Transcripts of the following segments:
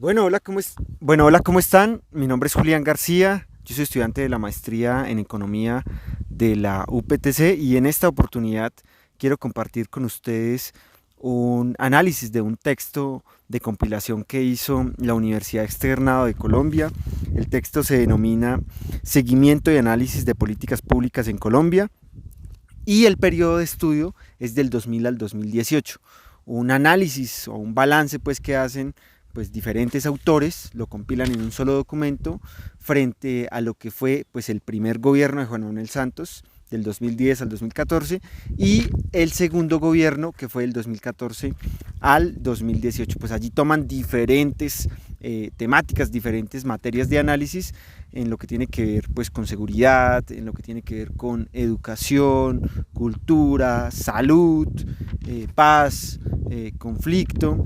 Hola, ¿cómo están? Mi nombre es Julián García, yo soy estudiante de la maestría en Economía de la UPTC y en esta oportunidad quiero compartir con ustedes un análisis de un texto de compilación que hizo la Universidad Externado de Colombia. El texto se denomina Seguimiento y análisis de políticas públicas en Colombia y el periodo de estudio es del 2000 al 2018. Un análisis o un balance pues que hacen pues diferentes autores, lo compilan en un solo documento frente a lo que fue pues el primer gobierno de Juan Manuel Santos del 2010 al 2014 y el segundo gobierno que fue del 2014 al 2018. Pues allí toman diferentes temáticas, diferentes materias de análisis en lo que tiene que ver pues con seguridad, en lo que tiene que ver con educación, cultura, salud, paz, conflicto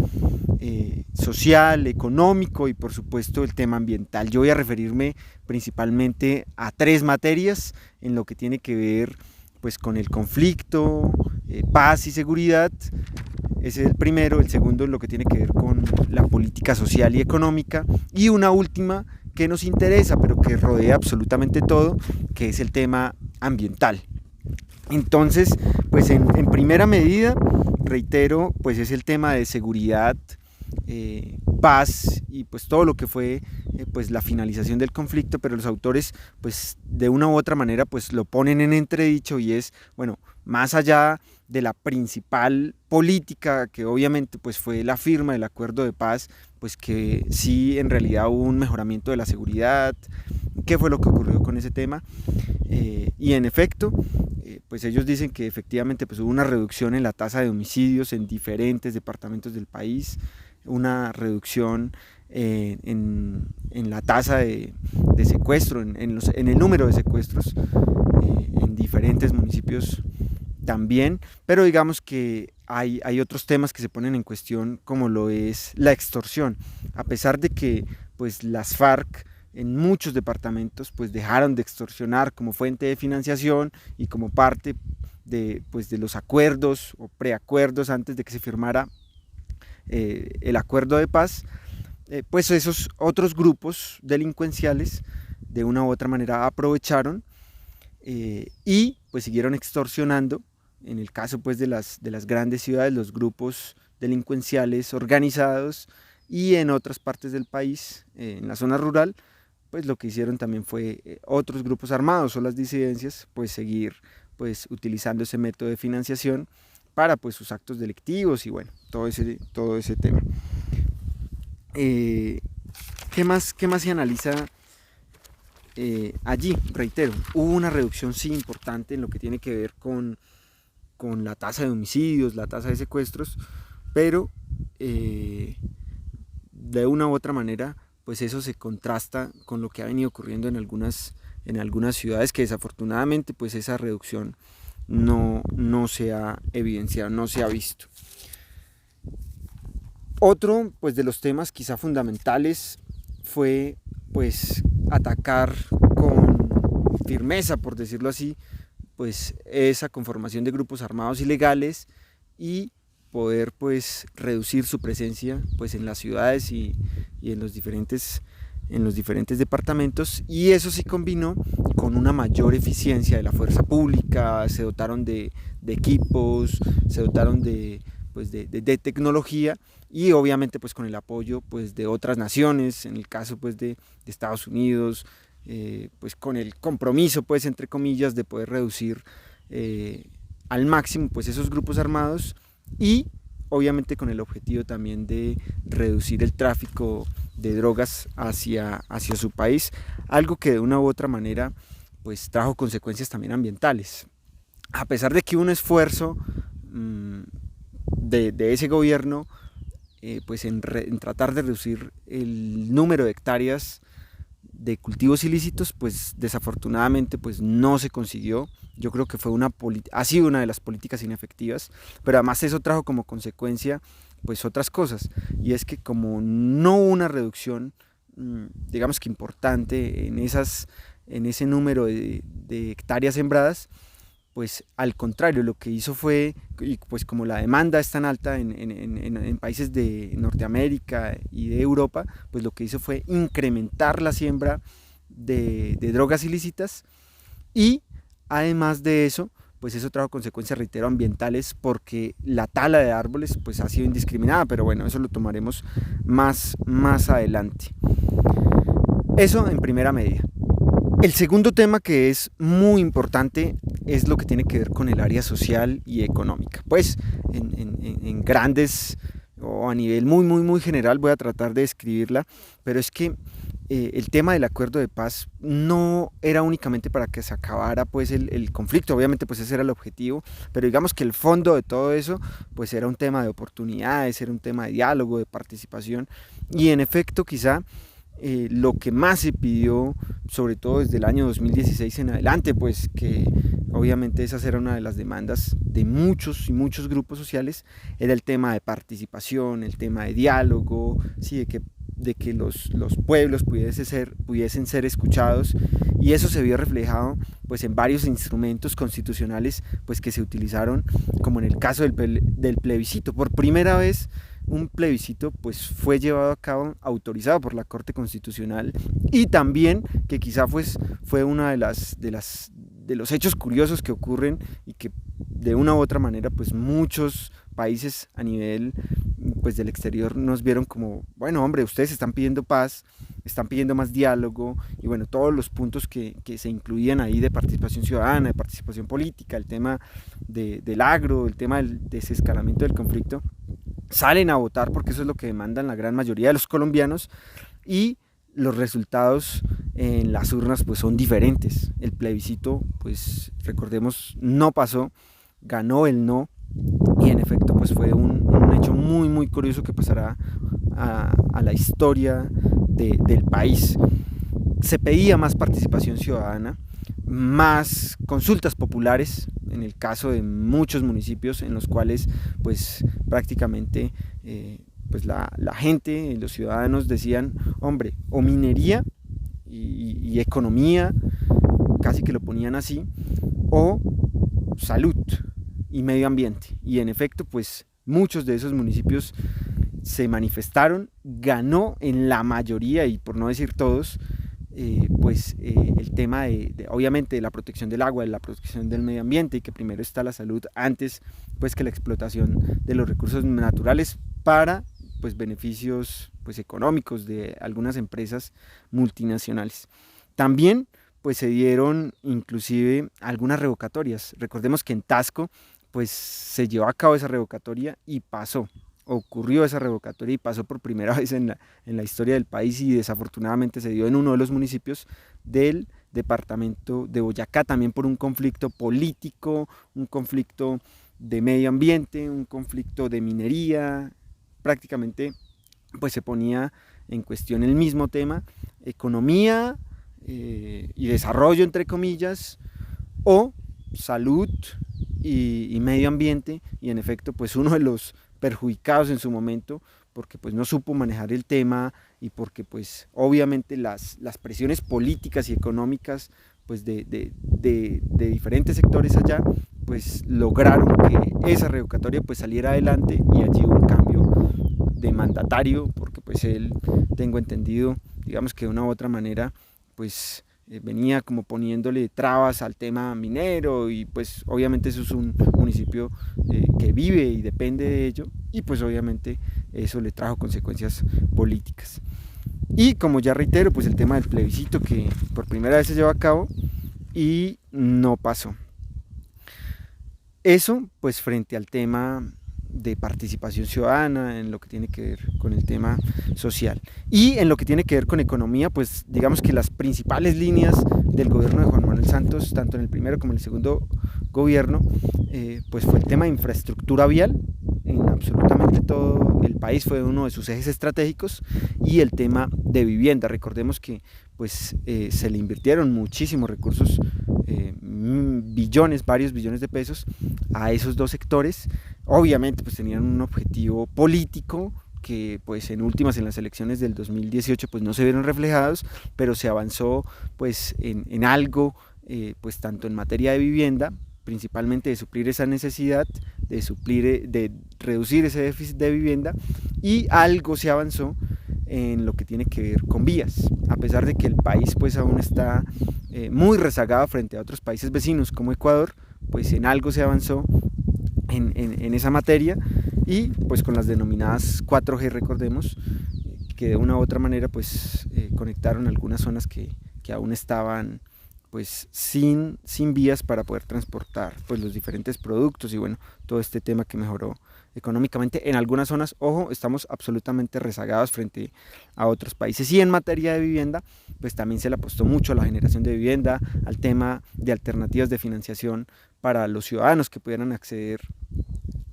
social, económico y por supuesto el tema ambiental. Yo voy a referirme principalmente a tres materias en lo que tiene que ver pues con el conflicto, paz y seguridad. Ese es el primero. El segundo es lo que tiene que ver con la política social y económica. Y una última que nos interesa, pero que rodea absolutamente todo, que es el tema ambiental. Entonces, pues en primera medida, reitero, pues es el tema de seguridad, paz y pues todo lo que fue pues la finalización del conflicto, pero los autores pues de una u otra manera pues lo ponen en entredicho y es, bueno, más allá de la principal política que obviamente pues fue la firma del acuerdo de paz, pues que sí en realidad hubo un mejoramiento de la seguridad, qué fue lo que ocurrió con ese tema y en efecto pues ellos dicen que efectivamente pues hubo una reducción en la tasa de homicidios en diferentes departamentos del país, una reducción en la tasa de secuestro, en el número de secuestros en diferentes municipios también, pero digamos que hay otros temas que se ponen en cuestión como lo es la extorsión, a pesar de que pues las FARC en muchos departamentos pues dejaron de extorsionar como fuente de financiación y como parte pues, de los acuerdos o preacuerdos antes de que se firmara el acuerdo de paz, pues esos otros grupos delincuenciales de una u otra manera aprovecharon y pues siguieron extorsionando. En el caso pues de las grandes ciudades, los grupos delincuenciales organizados y en otras partes del país, en la zona rural, pues lo que hicieron también fue otros grupos armados o las disidencias, pues seguir pues utilizando ese método de financiación para pues sus actos delictivos y bueno, todo ese tema. Eh, ¿Qué más se analiza allí? Reitero, hubo una reducción sí importante en lo que tiene que ver con la tasa de homicidios, la tasa de secuestros, pero de una u otra manera, pues eso se contrasta con lo que ha venido ocurriendo en algunas ciudades que desafortunadamente pues esa reducción no se ha evidenciado, no se ha visto. Otro pues de los temas quizá fundamentales fue pues atacar con firmeza, por decirlo así, pues esa conformación de grupos armados ilegales y poder pues reducir su presencia pues en las ciudades y en los diferentes departamentos, y eso sí combinó con una mayor eficiencia de la fuerza pública. Se dotaron de equipos, se dotaron de tecnología y obviamente pues con el apoyo pues de otras naciones, en el caso pues de Estados Unidos, pues con el compromiso pues entre comillas de poder reducir al máximo pues esos grupos armados y obviamente con el objetivo también de reducir el tráfico de drogas hacia su país, algo que de una u otra manera pues trajo consecuencias también ambientales. A pesar de que hubo un esfuerzo de ese gobierno pues en tratar de reducir el número de hectáreas de cultivos ilícitos, pues desafortunadamente pues no se consiguió. Yo creo que ha sido una de las políticas inefectivas, pero además eso trajo como consecuencia pues otras cosas, y es que como no hubo una reducción digamos que importante en ese número de hectáreas sembradas, pues al contrario, lo que hizo fue, y pues como la demanda es tan alta en países de Norteamérica y de Europa, pues lo que hizo fue incrementar la siembra de drogas ilícitas, y además de eso, pues eso trajo consecuencias, reitero, ambientales, porque la tala de árboles pues ha sido indiscriminada, pero bueno, eso lo tomaremos más adelante. Eso en primera medida. El segundo tema que es muy importante es lo que tiene que ver con el área social y económica. Pues en grandes o a nivel muy general voy a tratar de describirla, pero es que el tema del acuerdo de paz no era únicamente para que se acabara pues el conflicto, obviamente pues ese era el objetivo, pero digamos que el fondo de todo eso pues era un tema de oportunidades, era un tema de diálogo, de participación, y en efecto quizá lo que más se pidió, sobre todo desde el año 2016 en adelante, pues que obviamente esa era una de las demandas de muchos grupos sociales, era el tema de participación, el tema de diálogo, ¿sí? de que los pueblos pudiesen ser escuchados, y eso se vio reflejado pues en varios instrumentos constitucionales pues que se utilizaron, como en el caso del plebiscito. Por primera vez un plebiscito pues fue llevado a cabo, autorizado por la Corte Constitucional, y también que quizá pues fue una de los hechos curiosos que ocurren y que de una u otra manera pues muchos países a nivel pues del exterior nos vieron como, bueno, hombre, ustedes están pidiendo paz, están pidiendo más diálogo, y bueno, todos los puntos que se incluían ahí de participación ciudadana, de participación política, el tema del agro, el tema del desescalamiento del conflicto, salen a votar porque eso es lo que demandan la gran mayoría de los colombianos, y los resultados en las urnas pues son diferentes. El plebiscito, pues recordemos, no pasó, ganó el no, y en efecto pues fue un hecho muy curioso que pasará a la historia del país. Se pedía más participación ciudadana, más consultas populares, en el caso de muchos municipios en los cuales pues prácticamente pues la gente, los ciudadanos decían, hombre, o minería y economía, casi que lo ponían así, o salud y medio ambiente. Y en efecto pues muchos de esos municipios se manifestaron, ganó en la mayoría, y por no decir todos, el tema obviamente de la protección del agua, de la protección del medio ambiente, y que primero está la salud antes pues que la explotación de los recursos naturales para pues beneficios pues económicos de algunas empresas multinacionales. También pues se dieron inclusive algunas revocatorias. Recordemos que en Tasco pues se llevó a cabo esa revocatoria y ocurrió esa revocatoria y pasó por primera vez en la historia del país, y desafortunadamente se dio en uno de los municipios del departamento de Boyacá, también por un conflicto político, un conflicto de medio ambiente, un conflicto de minería. Prácticamente pues se ponía en cuestión el mismo tema, economía y desarrollo entre comillas, o salud y medio ambiente, y en efecto pues uno de los perjudicados en su momento, porque pues no supo manejar el tema, y porque pues obviamente las presiones políticas y económicas pues de diferentes sectores allá pues lograron que esa revocatoria pues saliera adelante, y allí hubo un cambio de mandatario, porque pues él, tengo entendido, digamos que de una u otra manera pues venía como poniéndole trabas al tema minero, y pues obviamente eso es un municipio que vive y depende de ello, y pues obviamente eso le trajo consecuencias políticas. Y como ya reitero, pues el tema del plebiscito, que por primera vez se llevó a cabo y no pasó. Eso pues frente al tema de participación ciudadana, en lo que tiene que ver con el tema social. Y en lo que tiene que ver con economía, pues digamos que las principales líneas del gobierno de Juan Manuel Santos, tanto en el primero como en el segundo gobierno, pues fue el tema de infraestructura vial. En absolutamente todo el país fue uno de sus ejes estratégicos, y el tema de vivienda. Recordemos que pues se le invirtieron muchísimos recursos, varios billones de pesos a esos dos sectores. Obviamente pues tenían un objetivo político que pues en últimas en las elecciones del 2018 pues no se vieron reflejados, pero se avanzó pues en algo, pues tanto en materia de vivienda, principalmente de suplir esa necesidad, de reducir ese déficit de vivienda, y algo se avanzó en lo que tiene que ver con vías, a pesar de que el país pues aún está muy rezagado frente a otros países vecinos como Ecuador, pues en algo se avanzó en esa materia, y pues con las denominadas 4G, recordemos, que de una u otra manera pues conectaron algunas zonas que aún estaban pues sin vías para poder transportar pues los diferentes productos, y bueno, todo este tema que mejoró económicamente en algunas zonas. Ojo, estamos absolutamente rezagados frente a otros países. Y en materia de vivienda, pues también se le apostó mucho a la generación de vivienda, al tema de alternativas de financiación para los ciudadanos que pudieran acceder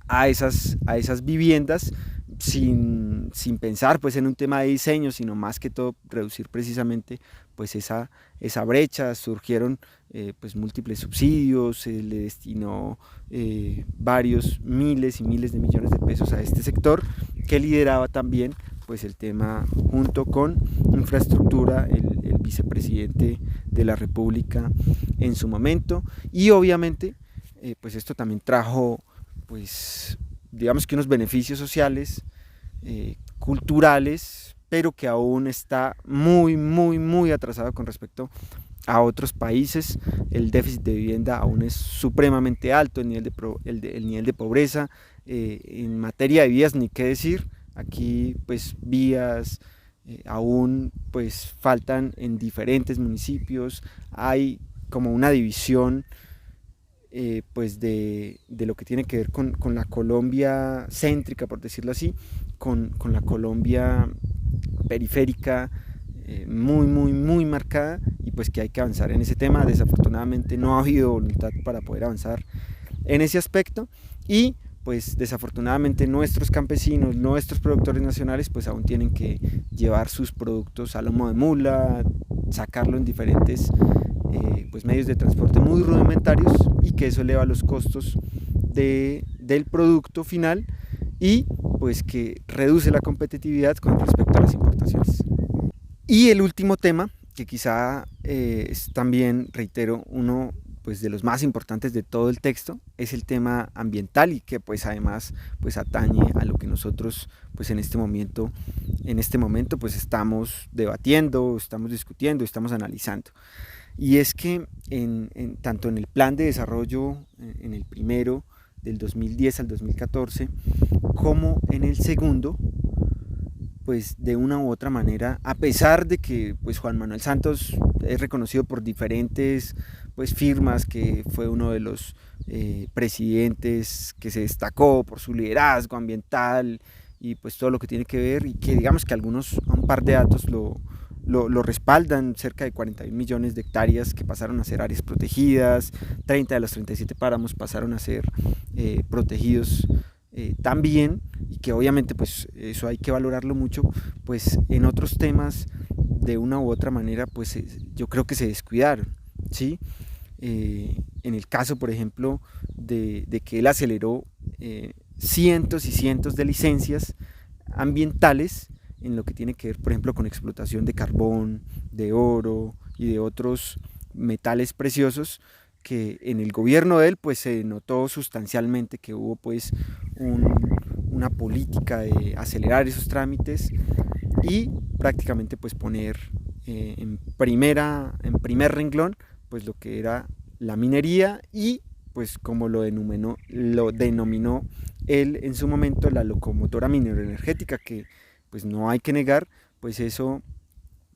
a esas viviendas sin pensar pues en un tema de diseño, sino más que todo reducir precisamente pues esa brecha. Surgieron pues múltiples subsidios, se le destinó varios miles y miles de millones de pesos a este sector, que lideraba también pues el tema junto con infraestructura, el vicepresidente de la República en su momento. Y obviamente pues esto también trajo pues digamos que unos beneficios sociales, culturales, pero que aún está muy atrasado con respecto a otros países. El déficit de vivienda aún es supremamente alto, el nivel de pobreza, en materia de vías ni qué decir. Aquí pues vías aún pues faltan en diferentes municipios, hay como una división pues de lo que tiene que ver con la Colombia céntrica, por decirlo así, con la Colombia periférica, muy marcada, y pues que hay que avanzar en ese tema. Desafortunadamente no ha habido voluntad para poder avanzar en ese aspecto, y pues desafortunadamente nuestros campesinos, nuestros productores nacionales pues aún tienen que llevar sus productos a lomo de mula, sacarlo en diferentes pues medios de transporte muy rudimentarios, y que eso eleva los costos del producto final, y pues que reduce la competitividad con respecto a las importaciones. Y el último tema, que quizá es también, reitero, uno pues de los más importantes de todo el texto, es el tema ambiental, y que pues además pues atañe a lo que nosotros pues en este momento pues estamos debatiendo, estamos discutiendo, estamos analizando. Y es que tanto en el plan de desarrollo, en el primero del 2010 al 2014, como en el segundo, pues de una u otra manera, a pesar de que pues Juan Manuel Santos es reconocido por diferentes pues firmas, que fue uno de los presidentes que se destacó por su liderazgo ambiental y pues todo lo que tiene que ver, y que digamos que un par de datos lo respaldan: cerca de 41 millones de hectáreas que pasaron a ser áreas protegidas, 30 de los 37 páramos pasaron a ser protegidos también, y que obviamente pues eso hay que valorarlo mucho. Pues en otros temas de una u otra manera pues yo creo que se descuidaron, ¿sí? En el caso, por ejemplo, de que él aceleró cientos y cientos de licencias ambientales en lo que tiene que ver, por ejemplo, con explotación de carbón, de oro y de otros metales preciosos, que en el gobierno de él pues se notó sustancialmente que hubo pues una política de acelerar esos trámites y prácticamente pues poner en primer renglón pues lo que era la minería, y pues como lo denominó él en su momento, la locomotora mineroenergética, que pues no hay que negar, pues eso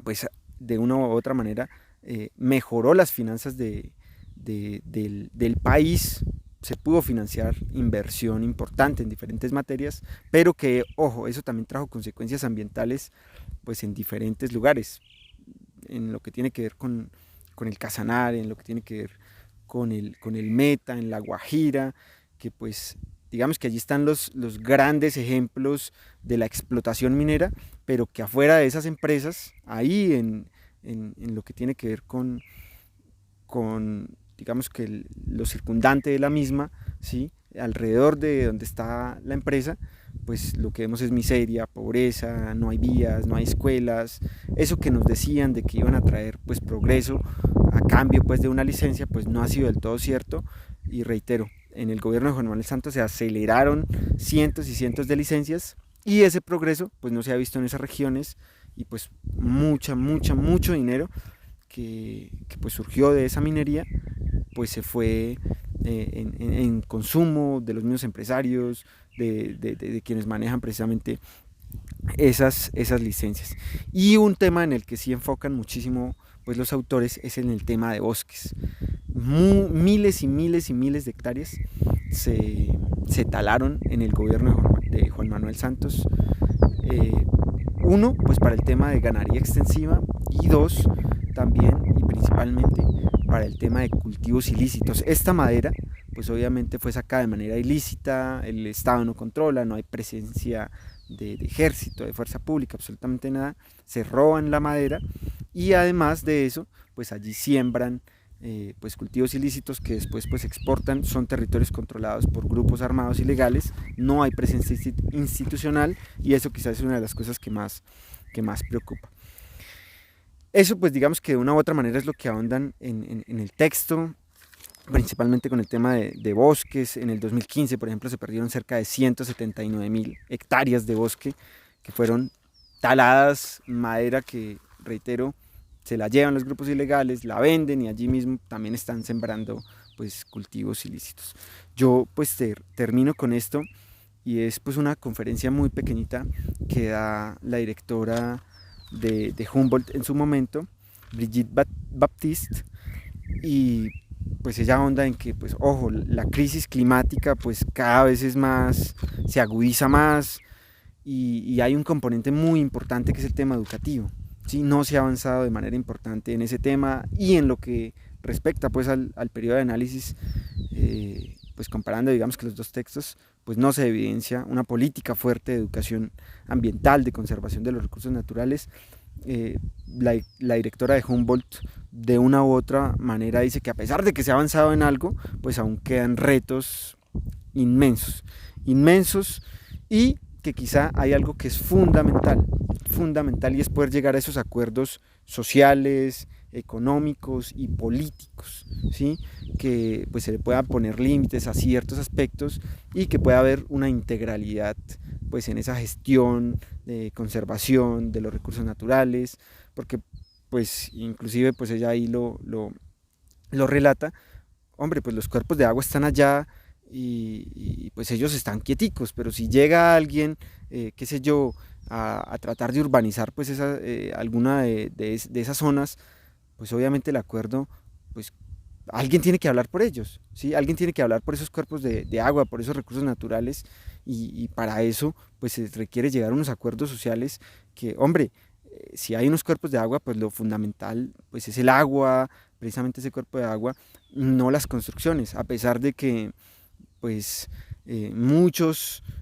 pues de una u otra manera mejoró las finanzas del país. Se pudo financiar inversión importante en diferentes materias, pero que, ojo, eso también trajo consecuencias ambientales pues en diferentes lugares, en lo que tiene que ver con el Casanare, en lo que tiene que ver con el Meta, en la Guajira, que pues digamos que allí están los grandes ejemplos de la explotación minera, pero que afuera de esas empresas, ahí en lo que tiene que ver con digamos que lo circundante de la misma, ¿sí? Alrededor de donde está la empresa, pues lo que vemos es miseria, pobreza, no hay vías, no hay escuelas. Eso que nos decían de que iban a traer pues progreso a cambio pues de una licencia, pues no ha sido del todo cierto, y reitero, en el gobierno de Juan Manuel Santos se aceleraron cientos y cientos de licencias y ese progreso pues no se ha visto en esas regiones y pues mucho dinero que pues surgió de esa minería pues se fue en consumo de los mismos empresarios, de quienes manejan precisamente esas licencias. Y un tema en el que sí enfocan muchísimo pues los autores es en el tema de bosques. Miles y miles y miles de hectáreas se talaron en el gobierno de Juan Manuel Santos. Uno, pues para el tema de ganadería extensiva y dos, también y principalmente para el tema de cultivos ilícitos. Esta madera, pues obviamente fue sacada de manera ilícita, el Estado no controla, no hay presencia de ejército, de fuerza pública, absolutamente nada, se roban la madera y además de eso, pues allí siembran pues cultivos ilícitos que después pues exportan, son territorios controlados por grupos armados ilegales, no hay presencia institucional y eso quizás es una de las cosas que más preocupa. Eso pues digamos que de una u otra manera es lo que ahondan en el texto, principalmente con el tema de bosques. En el 2015, por ejemplo, se perdieron cerca de 179.000 hectáreas de bosque que fueron taladas, madera que, reitero, se la llevan los grupos ilegales, la venden y allí mismo también están sembrando pues cultivos ilícitos. Yo pues termino con esto y es pues una conferencia muy pequeñita que da la directora de Humboldt en su momento, Brigitte Baptiste, y pues ella ahonda en que pues ojo, la crisis climática pues cada vez es más, se agudiza más y hay un componente muy importante que es el tema educativo. ¿Sí? No se ha avanzado de manera importante en ese tema y en lo que respecta pues al periodo de análisis, pues comparando digamos que los dos textos, pues no se evidencia una política fuerte de educación ambiental, de conservación de los recursos naturales. La directora de Humboldt de una u otra manera dice que a pesar de que se ha avanzado en algo, pues aún quedan retos inmensos y que quizá hay algo que es fundamental y es poder llegar a esos acuerdos sociales, económicos y políticos, ¿sí? Que pues se le puedan poner límites a ciertos aspectos y que pueda haber una integralidad pues en esa gestión de conservación de los recursos naturales, porque pues inclusive pues ella ahí lo relata, hombre, pues los cuerpos de agua están allá y pues ellos están quieticos, pero si llega alguien, qué sé yo, a tratar de urbanizar pues alguna de esas zonas, pues obviamente el acuerdo, pues alguien tiene que hablar por ellos, ¿sí? Alguien tiene que hablar por esos cuerpos de agua, por esos recursos naturales y para eso pues se requiere llegar a unos acuerdos sociales que, hombre, si hay unos cuerpos de agua, pues lo fundamental pues es el agua, precisamente ese cuerpo de agua, no las construcciones, a pesar de que pues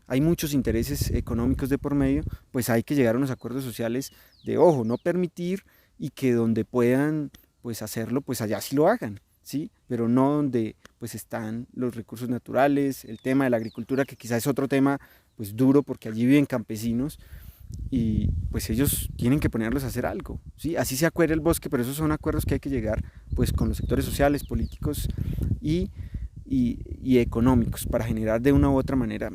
hay muchos intereses económicos de por medio, pues hay que llegar a unos acuerdos sociales de, ojo, no permitir y que donde puedan pues hacerlo, pues allá sí lo hagan, ¿sí? Pero no donde pues están los recursos naturales, el tema de la agricultura, que quizás es otro tema pues duro porque allí viven campesinos y pues ellos tienen que ponerlos a hacer algo, ¿sí? Así se acuerde el bosque, pero esos son acuerdos que hay que llegar pues con los sectores sociales, políticos y económicos para generar de una u otra manera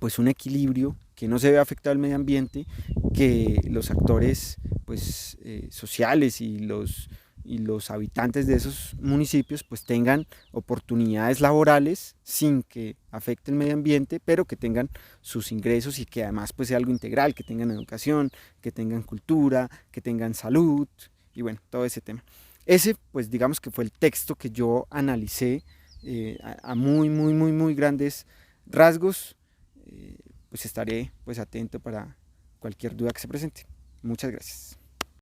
pues un equilibrio que no se vea afectado al medio ambiente, que los actores pues sociales y los habitantes de esos municipios pues tengan oportunidades laborales sin que afecte el medio ambiente, pero que tengan sus ingresos y que además pues sea algo integral, que tengan educación, que tengan cultura, que tengan salud y bueno, todo ese tema. Ese pues digamos que fue el texto que yo analicé a muy grandes rasgos. Pues estaré pues atento para cualquier duda que se presente. Muchas gracias.